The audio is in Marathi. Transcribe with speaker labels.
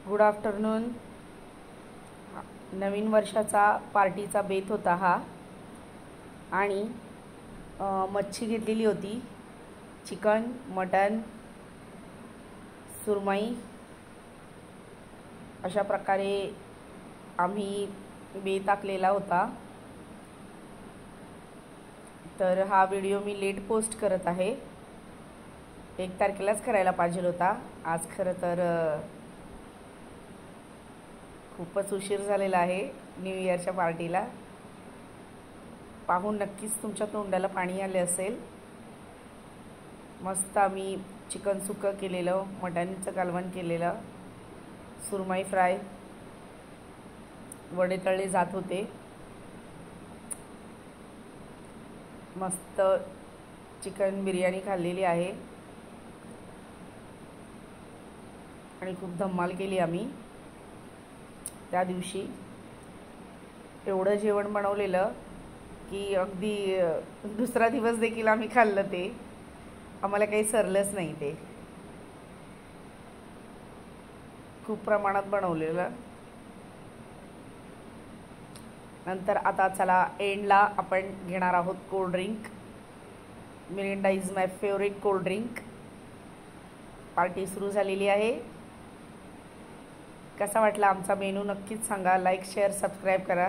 Speaker 1: Good afternoon. नवीन वर्षाचा पार्टीचा बेत होता हा आणि मच्छी घेतलेली होती, चिकन, मटन, सुरमई अशा प्रकारे आम्ही बेत आखलेला होता। तर हा व्हिडिओ मी लेट पोस्ट करत आहे। 1 तारखेलाच करायला पाहिजे होता। आज खरं तर खूपच उशीर झालेला आहे न्यू इयरच्या पार्टीला। पाहून नक्कीच तुमच्या तोंडाला पाणी आले असेल। मस्त आम्ही चिकन सुक्कं केलेलं, मटणचं कालवण केलेलं, सुरमई फ्राय, वडे तळले जात होते। मस्त चिकन बिर्याणी खाल्लेली आहे आणि खूप धमाल केली आम्ही त्या दिवशी। एवढं जेवण बनवलेलं की अगदी दुसरा दिवस देखील आम्ही खाल्लं। ते आम्हाला काही सरलंच नाही। ते खूप प्रमाणात बनवलेलं। नंतर आता चला एंडला आपण घेणार आहोत cold drink. Mirinda is my favourite cold drink. Party सुरू झालेली आहे। कसा वाटला आमचा मेनू नक्कीच सांगा। लाईक, शेअर, सबस्क्राईब करा।